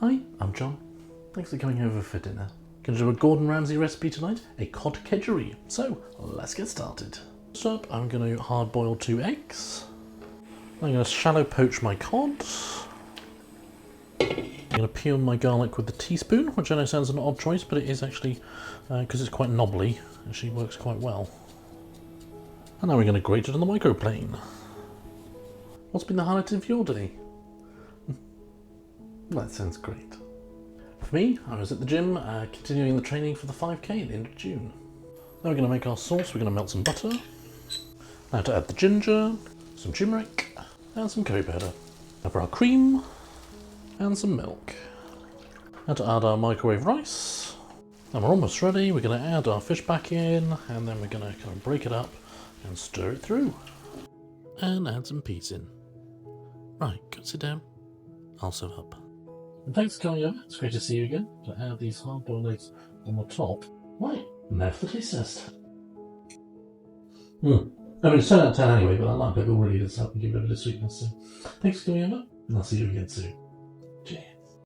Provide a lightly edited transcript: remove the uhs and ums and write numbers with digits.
Hi, I'm John. Thanks for coming over for dinner. Gonna do a Gordon Ramsay recipe tonight, a Cod Kedgeree. So, let's get started. First up, I'm gonna hard boil 2 eggs. I'm gonna shallow poach my cod. I'm gonna peel my garlic with a teaspoon, which I know sounds an odd choice, but it is actually, because it's quite knobbly, actually works quite well. And now we're gonna grate it on the microplane. What's been the highlight of your day? That sounds great. For me, I was at the gym, continuing the training for the 5K at the end of June. Now we're going to make our sauce. We're going to melt some butter. Now to add the ginger, some turmeric, and some curry powder. Now for our cream, and some milk. Now to add our microwave rice. And we're almost ready. We're going to add our fish back in, and then we're going to kind of break it up and stir it through. And add some peas in. Right, go sit down. I'll serve up. And thanks for coming over. It's great to see you again. To add these hard-boiled eggs on the top. Right, now for the taste test. I mean, it's 10 out of 10 anyway, but I like it. It really does help me give it a bit of sweetness. So thanks for coming over, and I'll see you again soon. Cheers.